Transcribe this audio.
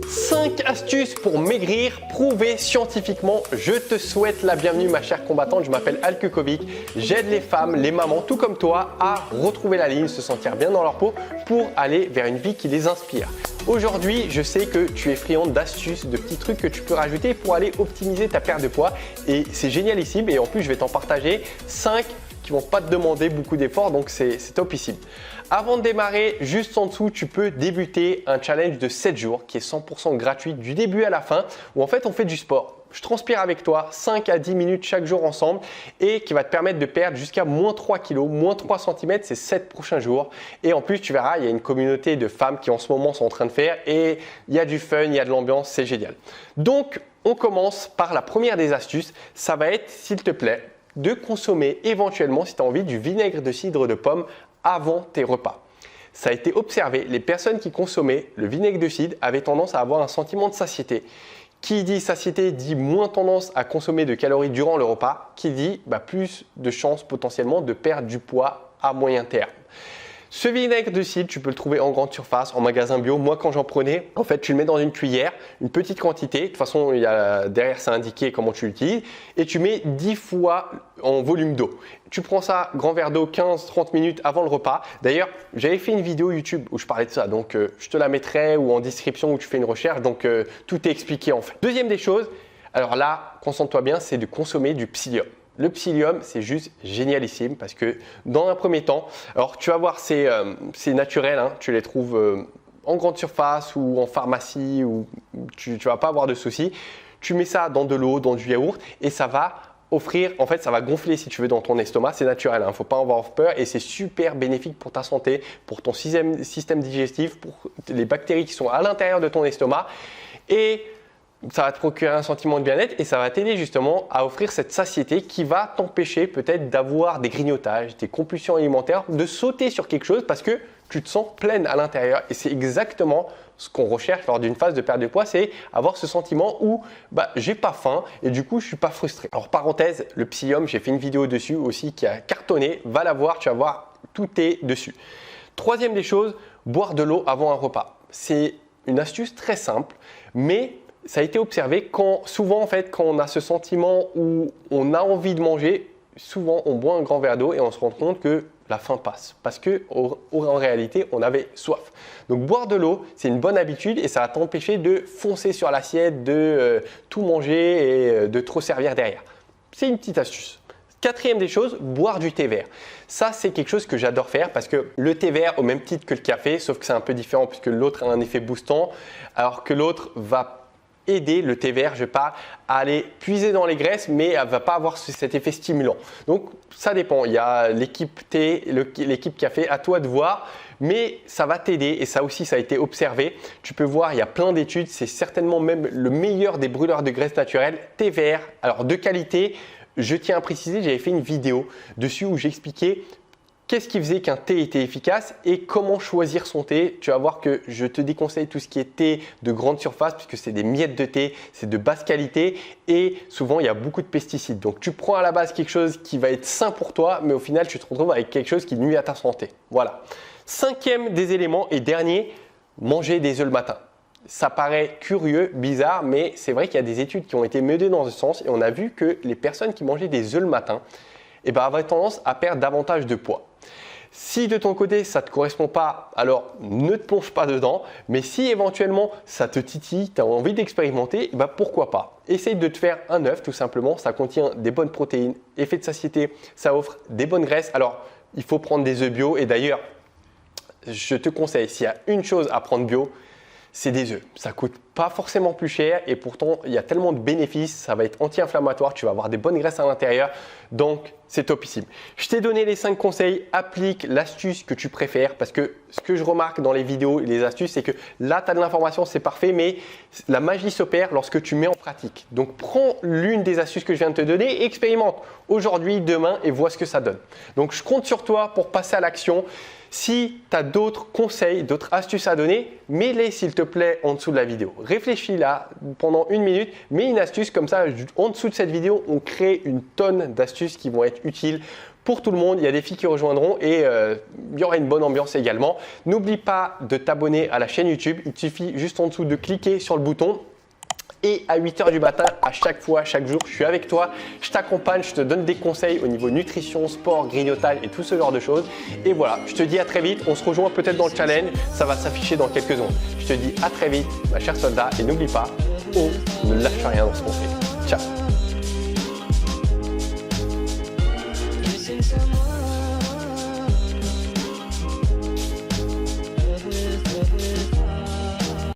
5 astuces pour maigrir prouvées scientifiquement. Je te souhaite la bienvenue ma chère combattante, je m'appelle Alke Kovic. J'aide les femmes, les mamans, tout comme toi à retrouver la ligne, se sentir bien dans leur peau pour aller vers une vie qui les inspire. Aujourd'hui, je sais que tu es friande d'astuces, de petits trucs que tu peux rajouter pour aller optimiser ta perte de poids et c'est génialissime et en plus je vais t'en partager 5 qui ne vont pas te demander beaucoup d'efforts, donc c'est topissime. Avant de démarrer, juste en dessous, tu peux débuter un challenge de 7 jours qui est 100% gratuit du début à la fin où en fait on fait du sport. Je transpire avec toi 5 à 10 minutes chaque jour ensemble et qui va te permettre de perdre jusqu'à moins 3 kg, moins 3 cm ces 7 prochains jours. Et en plus, tu verras, il y a une communauté de femmes qui en ce moment sont en train de faire et il y a du fun, il y a de l'ambiance, c'est génial. Donc, on commence par la première des astuces. Ça va être, s'il te plaît, de consommer éventuellement, si tu as envie, du vinaigre de cidre de pomme avant tes repas. Ça a été observé, les personnes qui consommaient le vinaigre de cidre avaient tendance à avoir un sentiment de satiété. Qui dit satiété dit moins tendance à consommer de calories durant le repas, qui dit plus de chances potentiellement de perdre du poids à moyen terme. Ce vinaigre de cidre, tu peux le trouver en grande surface, en magasin bio. Moi, quand j'en prenais, en fait, tu le mets dans une cuillère, une petite quantité. De toute façon, derrière, c'est indiqué comment tu l'utilises. Et tu mets 10 fois en volume d'eau. Tu prends ça, grand verre d'eau, 15-30 minutes avant le repas. D'ailleurs, j'avais fait une vidéo YouTube où je parlais de ça. Donc, je te la mettrai ou en description où tu fais une recherche. Donc, tout est expliqué en fait. Deuxième des choses, alors là, concentre-toi bien, c'est de consommer du psyllium. Le psyllium, c'est juste génialissime parce que dans un premier temps, alors tu vas voir, c'est naturel, hein, tu les trouves en grande surface ou en pharmacie, ou tu ne vas pas avoir de soucis. Tu mets ça dans de l'eau, dans du yaourt et ça va offrir, en fait, ça va gonfler si tu veux dans ton estomac, c'est naturel, il ne faut pas en avoir peur et c'est super bénéfique pour ta santé, pour ton système digestif, pour les bactéries qui sont à l'intérieur de ton estomac et ça va te procurer un sentiment de bien-être et ça va t'aider justement à offrir cette satiété qui va t'empêcher peut-être d'avoir des grignotages, des compulsions alimentaires, de sauter sur quelque chose parce que tu te sens pleine à l'intérieur et c'est exactement ce qu'on recherche lors d'une phase de perte de poids, c'est avoir ce sentiment où j'ai pas faim et du coup je suis pas frustré. Alors parenthèse, le psyllium, j'ai fait une vidéo dessus aussi qui a cartonné, va la voir, tu vas voir, tout est dessus. Troisième des choses, boire de l'eau avant un repas. C'est une astuce très simple, mais ça a été observé souvent en fait, quand on a ce sentiment où on a envie de manger, souvent on boit un grand verre d'eau et on se rend compte que la faim passe parce qu'en réalité on avait soif. Donc boire de l'eau, c'est une bonne habitude et ça va t'empêcher de foncer sur l'assiette, de tout manger et de trop servir derrière. C'est une petite astuce. Quatrième des choses, boire du thé vert. Ça, c'est quelque chose que j'adore faire parce que le thé vert, au même titre que le café, sauf que c'est un peu différent puisque l'autre a un effet boostant, alors que l'autre va aider le thé vert, je parle, à aller puiser dans les graisses, mais elle ne va pas avoir cet effet stimulant. Donc, ça dépend. Il y a l'équipe thé, l'équipe café, à toi de voir, mais ça va t'aider et ça aussi, ça a été observé. Tu peux voir, il y a plein d'études, c'est certainement même le meilleur des brûleurs de graisse naturelle, thé vert, alors de qualité. Je tiens à préciser, j'avais fait une vidéo dessus où j'expliquais qu'est-ce qui faisait qu'un thé était efficace et comment choisir son thé. Tu vas voir que je te déconseille tout ce qui est thé de grande surface puisque c'est des miettes de thé, c'est de basse qualité et souvent il y a beaucoup de pesticides. Donc tu prends à la base quelque chose qui va être sain pour toi mais au final tu te retrouves avec quelque chose qui nuit à ta santé. Voilà. Cinquième des éléments et dernier, manger des œufs le matin. Ça paraît curieux, bizarre, mais c'est vrai qu'il y a des études qui ont été menées dans ce sens et on a vu que les personnes qui mangeaient des œufs le matin avaient tendance à perdre davantage de poids. Si de ton côté ça ne te correspond pas, alors ne te plonge pas dedans, mais si éventuellement ça te titille, tu as envie d'expérimenter, pourquoi pas. Essaye de te faire un œuf tout simplement, ça contient des bonnes protéines, effet de satiété, ça offre des bonnes graisses. Alors il faut prendre des œufs bio et d'ailleurs je te conseille, s'il y a une chose à prendre bio, c'est des œufs. Ça ne coûte pas forcément plus cher et pourtant il y a tellement de bénéfices, ça va être anti-inflammatoire, tu vas avoir des bonnes graisses à l'intérieur, donc c'est topissime. Je t'ai donné les 5 conseils, applique l'astuce que tu préfères parce que ce que je remarque dans les vidéos et les astuces, c'est que là tu as de l'information, c'est parfait, mais la magie s'opère lorsque tu mets en pratique. Donc prends l'une des astuces que je viens de te donner, expérimente aujourd'hui, demain et vois ce que ça donne. Donc je compte sur toi pour passer à l'action. Si tu as d'autres conseils, d'autres astuces à donner, mets-les s'il te plaît en dessous de la vidéo. Réfléchis là pendant une minute, mets une astuce comme ça en dessous de cette vidéo, on crée une tonne d'astuces qui vont être utiles pour tout le monde. Il y a des filles qui rejoindront et il y aura une bonne ambiance également. N'oublie pas de t'abonner à la chaîne YouTube. Il te suffit juste en dessous de cliquer sur le bouton. Et à 8 h du matin, à chaque fois, chaque jour, je suis avec toi, je t'accompagne, je te donne des conseils au niveau nutrition, sport, grignotage et tout ce genre de choses. Et voilà, je te dis à très vite, on se rejoint peut-être dans le challenge, ça va s'afficher dans quelques secondes. Je te dis à très vite, ma chère soldat, et n'oublie pas, on ne lâche rien dans ce qu'on fait. Ciao.